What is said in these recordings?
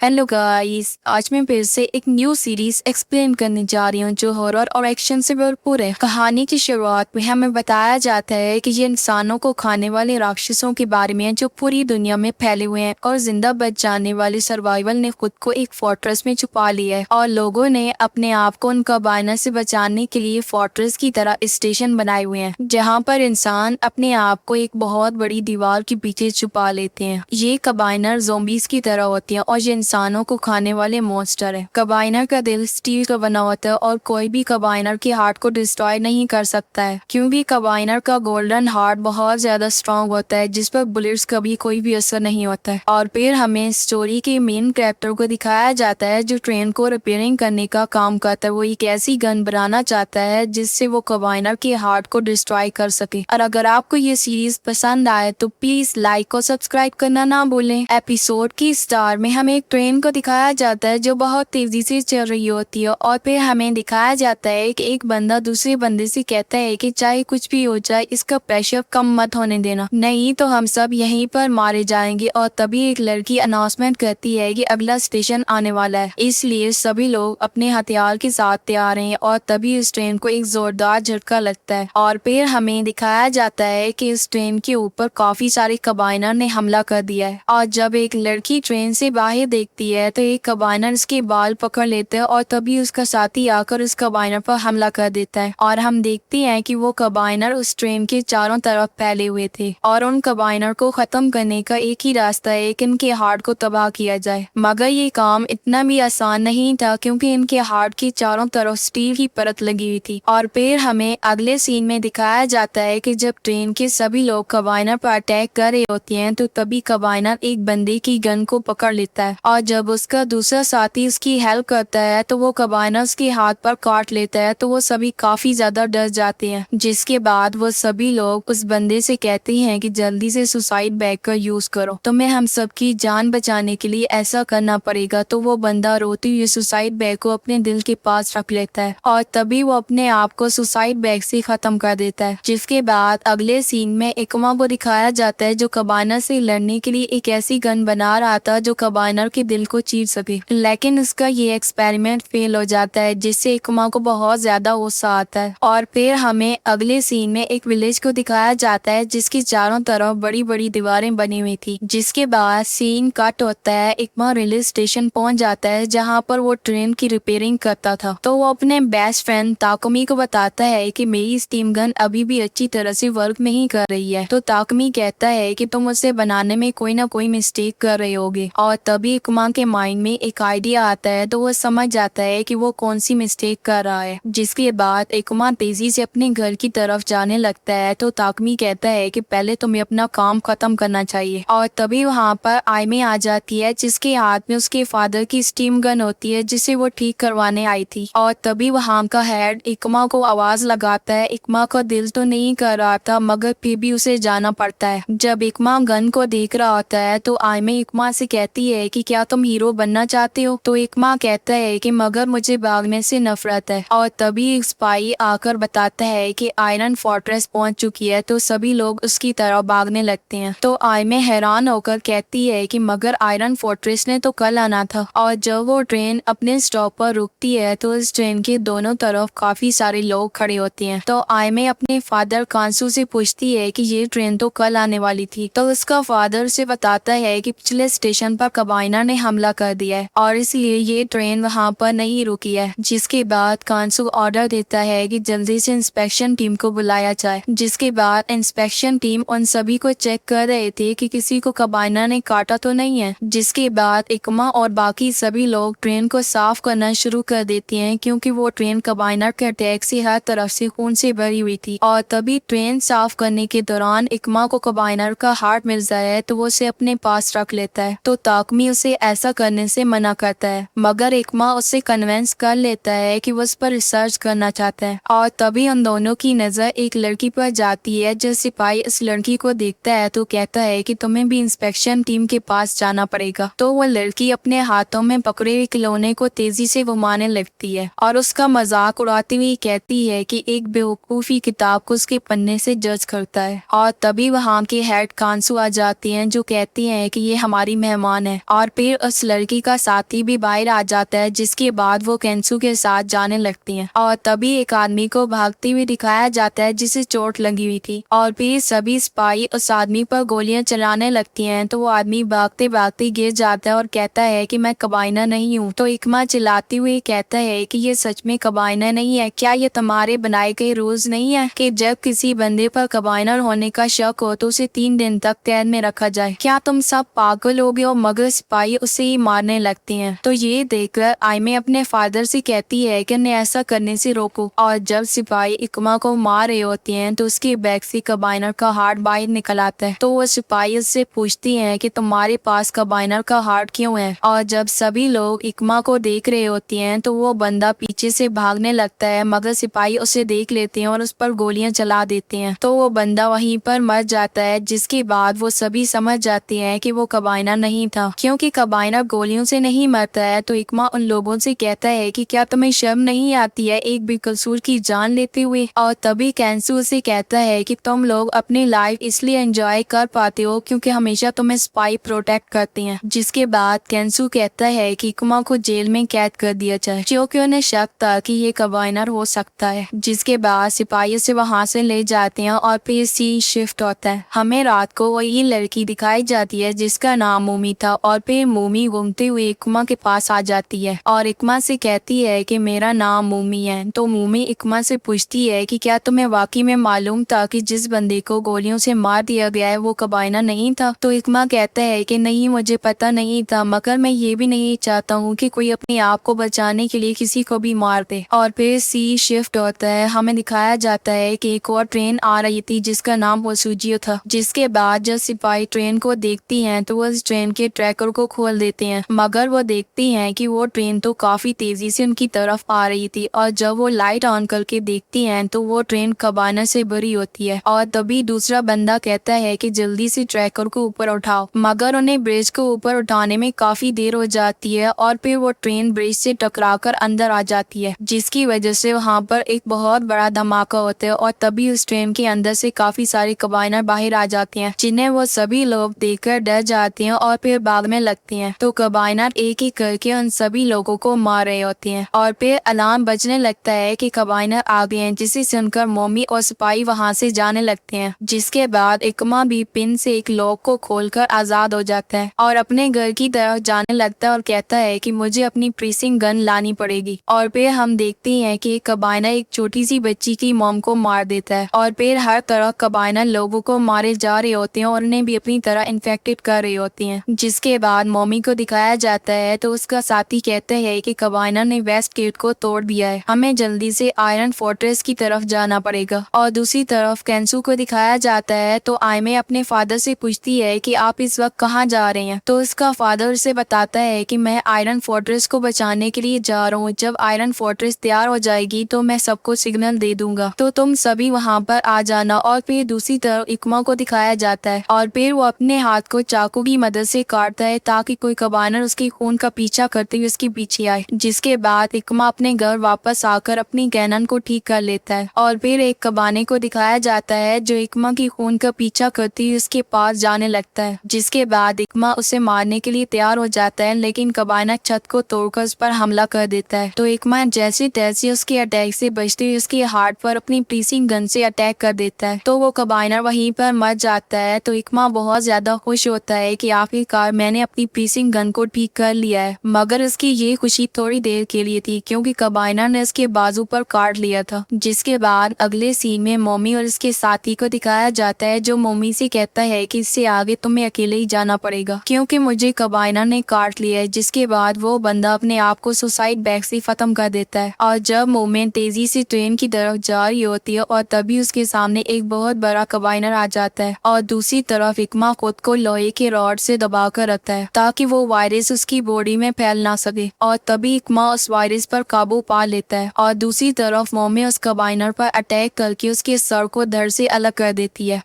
Hello guys, आज मैं फिर से एक न्यू सीरीज एक्सप्लेन करने जा रही हूँ जो हॉरर और एक्शन से भरपूर है। कहानी की शुरुआत में हमें बताया जाता है कि ये इंसानों को खाने वाले राक्षसों के बारे में है जो पूरी दुनिया में फैले हुए हैं और जिंदा बच जाने वाले सर्वाइवल ने खुद को एक फोर्ट्रेस में छुपा लिया है और लोगों ने अपने आप को उन कबाइनर से बचाने के लिए फोर्ट्रेस की तरह स्टेशन बनाए हुए हैं जहाँ पर इंसान अपने आप को एक बहुत बड़ी दीवार के पीछे छुपा लेते हैं। ये कबाइनर ज़ोंबीज की तरह होती हैं और ये इंसानों को खाने वाले मॉन्स्टर है। कबाइनर का दिल स्टील का बना होता है और कोई भी कबाइनर के हार्ट को डिस्ट्रॉय नहीं कर सकता है क्योंकि कबाइनर का गोल्डन हार्ट बहुत ज्यादा स्ट्रॉन्ग होता है जिस पर बुलेट्स का भी कोई भी असर नहीं होता है। और फिर हमें स्टोरी के मेन कैरेक्टर को दिखाया जाता है जो ट्रेन को रिपेयरिंग करने का काम करता है। वो एक ऐसी गन बनाना चाहता है जिससे वो कबाइनर के हार्ट को डिस्ट्रॉय कर सके। और अगर आपको ये सीरीज पसंद आए तो प्लीज लाइक और सब्सक्राइब करना ना भूलें। एपिसोड की स्टार में हमें एक ट्रेन को दिखाया जाता है जो बहुत तेजी से चल रही होती है और फिर हमें दिखाया जाता है कि एक बंदा दूसरे बंदे से कहता है कि चाहे कुछ भी हो जाए इसका प्रेशर कम मत होने देना, नहीं तो हम सब यहीं पर मारे जाएंगे। और तभी एक लड़की अनाउंसमेंट करती है कि अगला स्टेशन आने वाला है, इसलिए सभी लोग अपने हथियार के साथ तैयार हैं। और तभी इस ट्रेन को एक जोरदार झटका लगता है और फिर हमें दिखाया जाता है कि इस ट्रेन के ऊपर काफी सारे कबाइनर ने हमला कर दिया है। और जब एक लड़की ट्रेन से बाहर देखती है तो एक कबाइनर उसके बाल पकड़ लेता है और तभी उसका साथी आकर उस कबाइनर पर हमला कर देता है। और हम देखते हैं कि वो कबाइनर उस ट्रेन के चारों तरफ फैले हुए थे और उन कबाइनर को खत्म करने का एक ही रास्ता है कि इनके हार्ट को तबाह किया जाए। मगर ये काम इतना भी आसान नहीं था क्योंकि इनके हार्ट के चारों तरफ स्टील की परत लगी हुई थी। और फिर हमें अगले सीन में दिखाया जाता है कि जब ट्रेन के सभी लोग कबाइनर पर अटैक कर रहे होते हैं तो तभी कबाइनर एक बंदे की गन को पकड़ लेता है और जब उसका दूसरा साथी उसकी हेल्प करता है तो वो कबाइनर उसके हाथ पर काट लेता है तो वो सभी काफी ज्यादा डर जाते हैं। जिसके बाद वो सभी लोग उस बंदे से कहते हैं कि जल्दी से सुसाइड बैग का यूज करो, तुम्हें हम सबकी जान बचाने के लिए ऐसा करना पड़ेगा। तो वो बंदा रोते हुए सुसाइड बैग को अपने दिल के पास रख लेता है और तभी वो अपने आप को सुसाइड बैग से खत्म कर देता है। जिसके बाद अगले सीन में एकमा को दिखाया जाता है जो कबाइनर से लड़ने के लिए एक ऐसी गन बना रहा था जो कबाइनर के दिल को चीर सके, लेकिन उसका ये एक्सपेरिमेंट फेल हो जाता है जिससे एकमा को बहुत ज्यादा गुस्सा आता है। और फिर हमें अगले सीन में एक विलेज को दिखाया जाता है जिसकी चारों तरफ बड़ी बड़ी दीवारें बनी हुई थी। जिसके बाद सीन कट होता है, एकमा रेलवे स्टेशन पहुंच जाता है जहाँ पर वो ट्रेन की रिपेयरिंग करता था। तो वो अपने बेस्ट फ्रेंड ताकुमी को बताता है कि मेरी स्टीम गन अभी भी अच्छी तरह से वर्क नहीं कर रही है। तो ताकुमी कहता है कि तुम उसे बनाने में कोई ना कोई मिस्टेक कर रहे होगे। और तभी एकमा के माइंड में एक आइडिया आता है तो वो समझ जाता है कि वो कौन सी मिस्टेक कर रहा है। जिसके बाद एकमा तेजी से अपने घर की तरफ जाने लगता है तो ताकुमी कहता है कि पहले तुम्हें अपना काम खत्म करना चाहिए। और तभी वहाँ पर आयमे आ जाती है जिसके हाथ में उसके फादर की स्टीम गन होती है जिसे वो ठीक करवाने आई थी। और तभी वहाँ का हेड एकमा को आवाज लगाता है। एकमा का दिल तो नहीं कर रहा था मगर फिर भी उसे जाना पड़ता है। जब एकमा गन को देख रहा होता है तो आयमे एकमा से कहती है कि क्या तुम हीरो बनना चाहते हो। तो एकमा कहता है कि मगर मुझे भागने से नफरत है। और तभी एक स्पाई आकर बताता है कि आयरन फोर्ट्रेस पहुंच चुकी है तो सभी लोग उसकी तरफ भागने लगते हैं। तो आयमे हैरान होकर कहती है कि मगर आयरन फोर्ट्रेस ने तो कल आना था। और जब वो ट्रेन अपने स्टॉप पर रुकती है तो इस ट्रेन के दोनों तरफ काफी सारे लोग खड़े होते हैं। तो आयमे अपने फादर कांसू से पूछती है कि ये ट्रेन तो कल आने वाली थी। तो उसका फादर से बताता है कि पिछले स्टेशन पर कबाइनर ने हमला कर दिया है और इसलिए ये ट्रेन वहाँ पर नहीं रुकी है। जिसके बाद कांसू ऑर्डर देता है कि जल्दी से इंस्पेक्शन टीम को बुलाया जाए। जिसके बाद इंस्पेक्शन टीम उन सभी को चेक कर रहे थे कि किसी को कबाइनर ने काटा तो नहीं है। जिसके बाद एकमा और बाकी सभी लोग ट्रेन को साफ करना शुरू कर देते हैं क्योंकि वो ट्रेन कबाइनर के अटैक से हर तरफ से खून से भरी हुई थी। और तभी ट्रेन साफ करने के दौरान एकमा को कबाइनर का हार्ट मिल जाए तो वो उसे अपने पास रख लेता है। तो ताकुमी उसे ऐसा करने से मना करता है मगर एकमा उसे कन्विंस कर लेता है कि वो उस पर रिसर्च करना चाहता है। और तभी उन दोनों की नजर एक लड़की पर जाती है। जो सिपाही इस लड़की को देखता है तो कहता है कि तुम्हें भी इंस्पेक्शन टीम के पास जाना पड़ेगा। तो वो लड़की अपने हाथों में पकड़े हुए खिलौने को तेजी से घुमाने लगती है और उसका मजाक उड़ाती हुई कहती है कि एक बेवकूफी किताब को उसके पन्ने से जज करता है। और तभी वहाँ के हेड कांसू आ जाती हैं जो कहती हैं कि ये हमारी मेहमान है। और फिर फिर उस लड़की का साथी भी बाहर आ जाता है, जिसके बाद वो केंसू के साथ जाने लगती हैं और तभी एक आदमी को भागते हुए दिखाया जाता है जिसे चोट लगी हुई थी और फिर सभी सिपाही उस आदमी पर गोलियां चलाने लगती हैं। तो वो आदमी भागते भागते गिर जाता है और कहता है कि मैं कबाइना नहीं हूँ। तो इकमा चिल्लाते हुए कहता है कि ये सच में कबाइना नहीं है, क्या ये तुम्हारे बनाए गए रूल्स नहीं है कि जब किसी बंदे पर कबाइनर होने का शक हो तो उसे 3 दिन तक कैद में रखा जाए? क्या तुम सब पागल हो गए हो? मगर सिपाही उसे ही मारने लगते हैं। तो ये देखकर आयमे अपने फादर से कहती है कि उन्हें ऐसा करने से रोको और जब सिपाही इकमा को मार रहे होते हैं तो उसके बैग से कबाइनर का हार्ट बाहर निकल आता है। तो वो सिपाही उससे पूछती है कि तुम्हारे पास कबाइनर का हार्ट क्यों है? और जब सभी लोग इकमा को देख रहे होते हैं तो वो बंदा पीछे से भागने लगता है, मगर सिपाही उसे देख लेते हैं और उस पर गोलियां चला देते हैं। तो वो बंदा वहीं पर मर जाता है, जिसके बाद वो सभी समझ जाते हैं कि वो कबाइनर नहीं था, क्योंकि कबाइनर गोलियों से नहीं मरता है। तो इकमा उन लोगों से कहता है कि क्या तुम्हें शर्म नहीं आती है एक बेकसूर की जान लेते हुए? और तभी केंसू उसे कहता है कि तुम लोग अपनी लाइफ इसलिए एंजॉय कर पाते हो क्योंकि हमेशा तुम्हें स्पाई प्रोटेक्ट करते हैं। जिसके बाद केंसू कहता है कि इकमा को जेल में कैद कर दिया जाए, क्योंकि उन्हें शक था कि ये कबाइनर हो सकता है। जिसके बाद सिपाही से वहाँ से ले जाते हैं और फिर सीन शिफ्ट होता है। हमें रात को वही लड़की दिखाई जाती है जिसका नाम मोमी था और फिर मोमी घूमते हुए इकमा के पास आ जाती है और इकमा से कहती है कि मेरा नाम मोमी है। तो मोमी इकमा से पूछती है कि क्या तुम्हें वाकई में मालूम था कि जिस बंदे को गोलियों से मार दिया गया है वो कबाइना नहीं था? तो इकमा कहता है कि नहीं, मुझे पता नहीं था, मगर मैं ये भी नहीं चाहता हूँ कि कोई अपने आप को बचाने के लिए किसी को भी मार दे। और फिर सी शिफ्ट होता है। हमें दिखाया जाता है कि एक और ट्रेन आ रही थी जिसका नाम होसुजियो था। जिसके बाद जब सिपाही ट्रेन को देखती हैं तो वो इस ट्रेन के ट्रैकर को खोल देते हैं, मगर वो देखती हैं कि वो ट्रेन तो काफी तेजी से उनकी तरफ आ रही थी और जब वो लाइट ऑन करके देखती हैं तो वो ट्रेन कबाइनर से भरी होती है। और तभी दूसरा बंदा कहता है कि जल्दी से ट्रैकर को ऊपर उठाओ, मगर उन्हें ब्रिज को ऊपर उठाने में काफी देर हो जाती है और फिर वो ट्रेन ब्रिज से टकराकर अंदर आ जाती है, जिसकी वजह से वहाँ पर एक बहुत बड़ा धमाका होता है। और तभी उस ट्रेन के अंदर से काफी सारे कबाइनर बाहर आ जाते हैं, जिन्हें वो सभी लोग देखकर डर जाते हैं और फिर भागने लगते हैं। तो कबाइनर एक एक करके उन सभी लोगों को मार रहे होते हैं और फिर अलार्म बजने लगता है कि कबाइनर आ गए हैं, जिसे सुनकर मोमी और सिपाही वहाँ से जाने लगते हैं। जिसके बाद इकमा भी पिन से एक लॉक को खोलकर आजाद हो जाता है और अपने घर की तरफ जाने लगता है और कहता है कि मुझे अपनी प्रीसिंग गन लानी पड़ेगी। और फिर हम देखते हैं कि कबाइनर एक छोटी सी बच्ची की मॉम को मार देता है और फिर हर तरह कबाइनर लोगों को मारे जा रहे होते हैं और उन्हें भी अपनी तरह इन्फेक्टेड कर रहे होते हैं। जिसके बाद मॉमी को दिखाया जाता है तो उसका साथी कहता है कि कबाइनर ने वेस्ट गेट को तोड़ दिया है, हमें जल्दी से आयरन फोर्ट्रेस की तरफ जाना पड़ेगा। और दूसरी तरफ केंसू को दिखाया जाता है तो आयमे अपने फादर से पूछती है कि आप इस वक्त कहाँ जा रहे हैं? तो उसका फादर उसे बताता है कि मैं आयरन फोर्ट्रेस को बचाने के लिए जा रहा हूँ, जब आयरन फोर्ट्रेस तैयार हो जाएगी तो मैं सबको सिग्नल दे दूंगा, तो तुम सभी वहाँ पर आ जाना। और फिर दूसरी तरफ इकमा को दिखाया जाता है और फिर वो अपने हाथ को चाकू की मदद से काटता है ताकि कोई कबाइनर उसके खून का पीछा करते हुए उसके पीछे आए। जिसके बाद इकमा अपने घर वापस आकर अपनी कैनन को ठीक कर लेता है और फिर एक कबाने को दिखाया जाता है जो इकमा की खून का पीछा करती हुई उसके पास जाने लगता है। जिसके बाद इकमा उसे मारने के लिए तैयार हो जाता है, लेकिन कबाइनर छत को तोड़कर उस पर हमला कर देता है। तो इकमा जैसे तैसे उसके अटैक से बचते हुए उसके हार्ट पर अपनी प्रीसिंग गन से अटैक कर देता है। तो वो कबाइनर वहीं पर मर जाता है। तो इकमा बहुत ज्यादा खुश होता है कि आखिरकार मैंने अपनी प्रीसिंग गन को ठीक कर लिया है, मगर उसकी ये खुशी थोड़ी देर के लिए थी क्योंकि कबाइनर ने उसके बाजू पर काट लिया था। जिसके बाद अगले सीन में मोमी और उसके साथी को दिखाया जाता है जो मोमी से कहता है कि इससे आगे तुम्हें अकेले ही जाना पड़ेगा क्योंकि मुझे कबाइनर ने काट लिया है। जिसके बाद वो बंदा अपने आप को सुसाइड बैग से खत्म कर देता है और जब मोमेंट तेजी से ट्रेन की तरफ जा रही होती है और तभी उसके सामने एक बहुत बड़ा कबाइनर आ जाता है और दूसरी तरफ इकमा खुद को लोहे के रॉड से दबा कर रखता है ताकि वो वायरस उसकी बॉडी में फैल ना सके। और तभी इकमा उस वायरस पर काबू पा लेता है और दूसरी तरफ मोमी उस कबाइनर पर अटैक करके उसके सर को धड़ से अलग कर देती है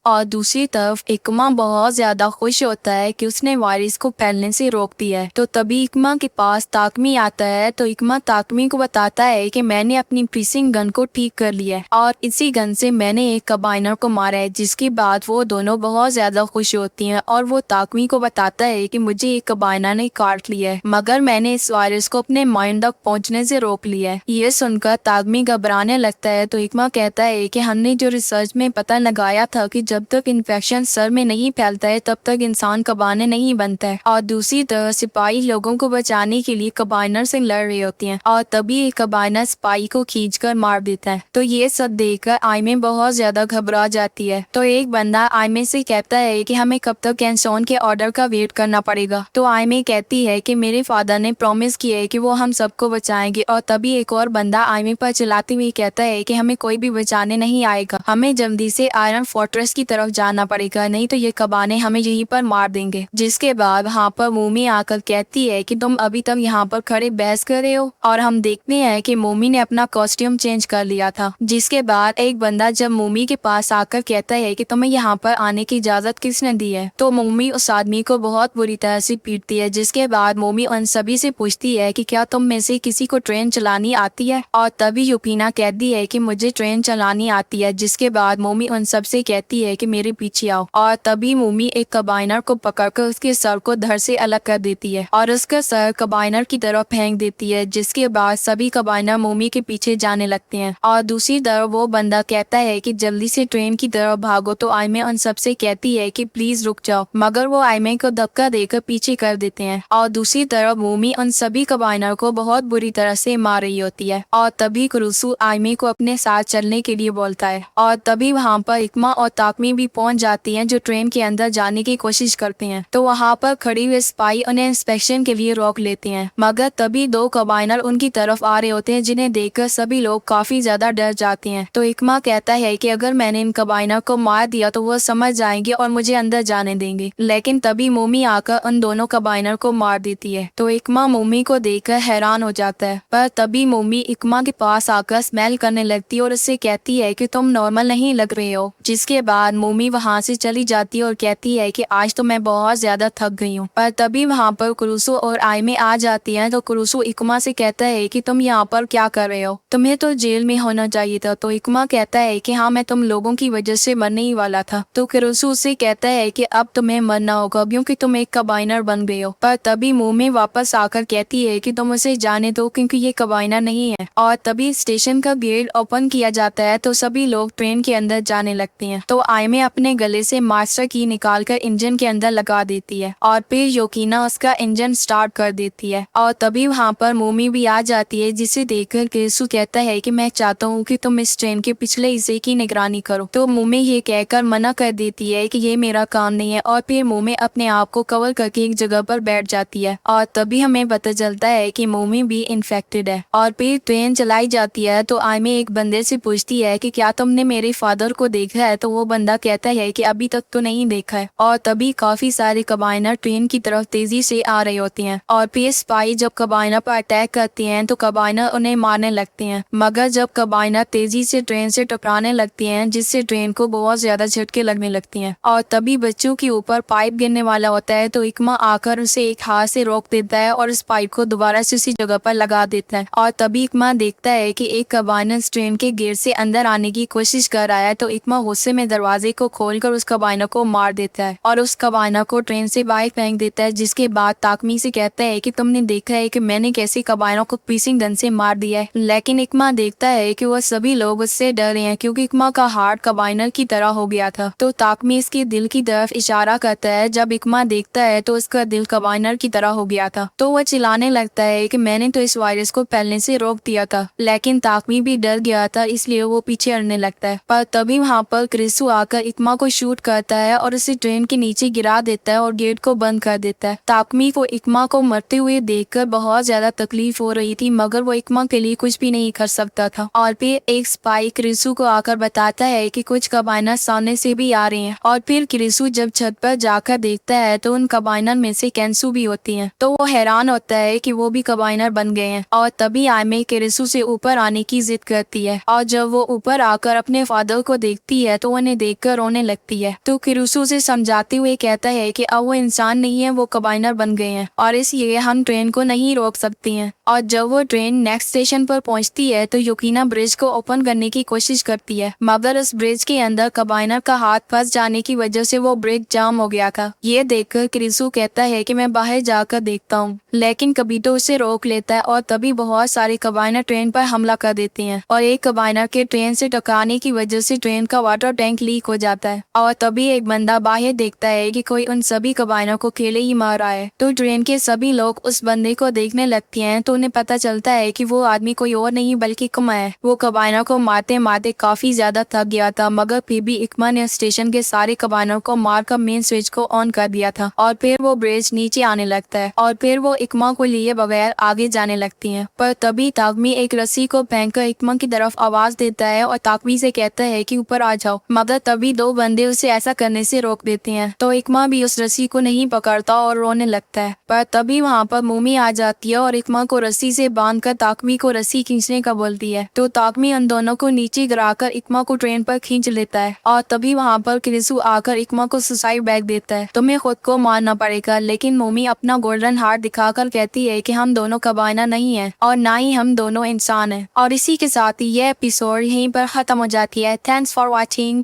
और दूसरी तरफ इकमा बहुत ज्यादा खुश होता है कि उसने वायरस को फैलने से रोक दिया है। तो तभी इकमा के पास ताकमी आता है। तो इकमा ताकमी को बताता है कि मैंने अपनी फ्रीजिंग गन को ठीक कर लिया है और इसी गन से मैंने एक कंबाइनर को मारा है। जिसके बाद वो दोनों बहुत ज्यादा खुश होती हैं और वो ताकमी को बताता है कि मुझे एक कंबाइनर ने काट लिया है, मगर मैंने इस वायरस को अपने माइंड तक पहुंचने से रोक लिया है। ये सुनकर ताकमी घबराने लगता है। तो इकमा कहता है कि हमने जो रिसर्च में पता लगाया था कि जब तक इन्फेक्शन सर में नहीं फैलता है तब तक इंसान कबाने नहीं बनता है। और दूसरी तरफ सिपाही लोगों को बचाने के लिए कंबाइनर से लड़ रही होती हैं और तभी एक कंबाइनर सिपाही को खींचकर मार देता है। तो ये सब देखकर आयमे बहुत ज्यादा घबरा जाती है। तो एक बंदा आयमे से कहता है कि हमें कब तक कैंसोन के ऑर्डर का वेट करना पड़ेगा। तो आयमे कहती है कि मेरे फादर ने प्रॉमिस किया है कि वो हम सबको बचाएंगे। और तभी एक और बंदा आयमे पर चिल्लाते हुए कहता है कि हमें कोई भी बचाने नहीं आएगा, हमें जल्दी से आयरन फोर्ट्रेस की तरफ जाना पड़ेगा, नहीं तो ये कबाने हमें यहीं पर मार देंगे। जिसके बाद वहाँ पर मोमी आकर कहती है कि तुम अभी तक यहाँ पर खड़े बहस कर रहे हो। और हम देखते हैं कि मोमी ने अपना कॉस्ट्यूम चेंज कर लिया था। जिसके बाद एक बंदा जब मोमी के पास आकर कहता है कि तुम्हें यहाँ पर आने की इजाजत किसने दी है, तो मोमी उस आदमी को बहुत बुरी तरह से पीटती है। जिसके बाद मोमी उन सभी से पूछती है कि क्या तुम में से किसी को ट्रेन चलानी आती है। और तभी यूपीना कहती है कि मुझे ट्रेन चलानी आती है। जिसके बाद मोमी उन सब से कहती है कि मेरे पीछे आओ। और तभी मोमी एक कंबाइनर को पकड़कर उसके सर को धड़ से अलग कर देती है और उसका सर कंबाइनर की तरफ फेंक देती है। जिसके बाद सभी कंबाइनर मोमी के पीछे जाने लगते हैं। और दूसरी तरफ वो बंदा कहता है कि जल्दी से ट्रेन की तरफ भागो। तो आयमे उन सब से कहती है कि प्लीज रुक जाओ, मगर वो आयमे को धक्का देकर पीछे कर देते हैं। और दूसरी तरफ मोमी उन सभी कंबाइनर को बहुत बुरी तरह से मार रही होती है। और तभी कुरुसु आयमे को अपने साथ चलने के लिए बोलता है। और तभी वहाँ पर इकमा और ताकमी भी पहुँच जाती हैं जो ट्रेन के अंदर जाने की कोशिश करते हैं। तो वहाँ पर खड़ी हुए सिपाही उन्हें इंस्पेक्शन के लिए रोक लेते हैं, मगर तभी दो कंबाइनर उनकी तरफ आ रहे होते हैं जिन्हें देखकर सभी लोग काफी ज्यादा डर जाते हैं। तो इकमा कहता है कि अगर मैंने इन कंबाइनर को मार दिया तो वो समझ जाएंगे और मुझे अंदर जाने देंगे। लेकिन तभी मोमी आकर उन दोनों कंबाइनर को मार देती है। तो इकमा मोमी को देखकर हैरान हो जाता है। पर तभी मोमी इकमा के पास आकर स्मेल करने लगती है और उससे कहती है कि तुम नॉर्मल नहीं लग रहे हो। जिसके बाद मोमी वहाँ से चली जाती है और कहती है कि आज तो मैं बहुत ज्यादा थक गई हूँ। पर तभी वहाँ पर कुरुसु और आयमे आ जाती हैं। तो कुरुसु इकमा से कहता है कि तुम यहाँ पर क्या कर रहे हो, तुम्हें तो जेल में होना चाहिए था। तो इकमा कहता है कि हाँ, मैं तुम लोगों की वजह से मरने ही वाला था। तो कुरुसु से कहता है कि अब तुम्हें मरना होगा क्योंकि तुम एक कंबाइनर बन गए हो। पर तभी मोमी वापस आकर कहती है कि तुम उसे जाने दो क्योंकि ये कंबाइनर नहीं है। और तभी स्टेशन का गेट ओपन किया जाता है तो सभी लोग ट्रेन के अंदर जाने लगते हैं। तो आयमे अपने गले से मास्टर की निकालकर इंजन के अंदर लगा देती है और फिर योकीना उसका इंजन स्टार्ट कर देती है। और तभी वहाँ पर मोमी भी आ जाती है, जिसे देखकर केसु कहता है कि मैं चाहता हूँ कि तुम इस ट्रेन के पिछले हिस्से की निगरानी करो। तो मोमी ये कहकर मना कर देती है कि ये मेरा काम नहीं है। और फिर मोमी अपने आप को कवर करके एक जगह पर बैठ जाती है। और तभी हमें पता चलता है कि मोमी भी इन्फेक्टेड है। और फिर ट्रेन चलाई जाती है। तो आयमे एक बंदे से पूछती है कि क्या तुमने मेरे फादर को देखा है। तो वो बंदा कहता है कि अभी तक तो नहीं देखा है। और तभी काफी सारे कंबाइनर ट्रेन की तरफ तेजी से आ रहे होते हैं। और फिर स्पाई जब कंबाइनर पर अटैक करते हैं तो कंबाइनर उन्हें मारने लगते हैं, मगर जब कंबाइनर तेजी से ट्रेन से टकराने लगते हैं जिससे ट्रेन को बहुत ज्यादा झटके लगने लगती हैं। और तभी बच्चों के ऊपर पाइप गिरने वाला होता है। तो इकमा आकर उसे एक हाथ से रोक देता है और इस पाइप को दोबारा से उसी जगह पर लगा देता है। और तभी इकमा देखता है कि एक कंबाइनर ट्रेन के गेट से अंदर आने की कोशिश कर रहा है। तो इकमा गुस्से में दरवाजे को खोलकर उस कंबाइनर को मार देता है और उस कंबाइनर को ट्रेन से बाहर फेंक देता है। जिसके बाद ताकमी से कहता है कि तुमने देखा है कि मैंने कैसे कंबाइनर को फ्रीजिंग गन से मार दिया है। लेकिन इकमा देखता है कि वह सभी लोग उससे डर रहे हैं क्योंकि इकमा का हार्ट कंबाइनर की तरह हो गया था। तो ताकमी इसके दिल की तरफ इशारा करता है। जब इकमा देखता है तो उसका दिल कंबाइनर की तरह हो गया था। तो वह चिल्लाने लगता है कि मैंने तो इस वायरस को फैलने से रोक दिया था। लेकिन ताकमी भी डर गया था, इसलिए वो पीछे हटने लगता है। पर तभी वहाँ पर क्रिसु आकर इकमा को शूट करता है और उसे ट्रेन के नीचे गिरा देता है और गेट को बंद कर देता है। ताकमी को इकमा को मरते हुए देखकर बहुत ज्यादा तकलीफ हो रही थी, मगर वो इकमा के लिए कुछ भी नहीं कर सकता था। और फिर एक स्पाई क्रिसु को आकर बताता है कि कुछ कंबाइनर सामने से भी आ रहे हैं। और फिर क्रिसु जब छत पर जाकर देखता है तो उन कंबाइनर में से कैंसू भी होती हैं। तो वो हैरान होता है कि वो भी कंबाइनर बन गए हैं। और तभी आयमे क्रिसु से ऊपर आने की जिद करती है। और जब वो ऊपर आकर अपने फादर को देखती है तो उन्हें देखकर रोने लगती है। तो किरुसु उसे समझाते हुए कहता है कि अब वो इंसान नहीं है, वो कबाइनर बन गए हैं और इसलिए हम ट्रेन को नहीं रोक सकती हैं। और जब वो ट्रेन नेक्स्ट स्टेशन पर पहुंचती है तो युकीना ब्रिज को ओपन करने की कोशिश करती है, मगर उस ब्रिज के अंदर कबाइनर का हाथ फंस जाने की वजह से वो ब्रिज जाम हो गया था। ये देखकर किरुसु कहता है कि मैं बाहर जाकर देखता हूँ, लेकिन कबीतो उसे रोक लेता है और तभी बहुत सारे कबाइनर ट्रेन पर हमला कर देते हैं और एक कबाइनर के ट्रेन से टकराने की वजह से ट्रेन का वाटर टैंक लीक हो जाता है और तभी एक बंदा बाहर देखता है कि कोई उन सभी कबाइनर को अकेले ही मार रहा है। तो ट्रेन के सभी लोग उस बंदे को देखने लगते हैं तो उन्हें पता चलता है कि वो आदमी कोई और नहीं बल्कि इकमा है। वो कबाइनर को मारते मारते काफी ज्यादा थक गया था, मगर फिर भी इकमा ने स्टेशन के सारे कबाइनर को मारकर मेन स्विच को ऑन कर दिया था और फिर वो ब्रिज नीचे आने लगता है और फिर वो इकमा को लिए बगैर आगे जाने लगती हैं। पर तभी ताकमी एक रस्सी को फेंककर इकमा की तरफ आवाज देता है और ताकमी से कहता है कि ऊपर आ जाओ, मगर तभी दो बंदे उसे ऐसा करने से रोक देते हैं। तो इकमा भी उस रस्सी को नहीं पकड़ता और रोने लगता है। पर तभी वहाँ पर मोमी आ जाती है और इकमा को रस्सी से बांधकर ताकमी को रस्सी खींचने का बोलती है। तो ताकमी उन दोनों को नीचे गिराकर इकमा को ट्रेन पर खींच लेता है और तभी वहाँ पर किरिसु आकर इकमा को सुसाइड बैग देता है। तुम्हें खुद को मारना पड़ेगा, लेकिन मोमी अपना गोल्डन हार्ट दिखाकर कहती है कि हम दोनों कबाइनर नहीं है और ना ही हम दोनों इंसान हैं। और इसी के साथ ही यह एपिसोड यहीं पर खत्म हो जाती है। Thanks for watching.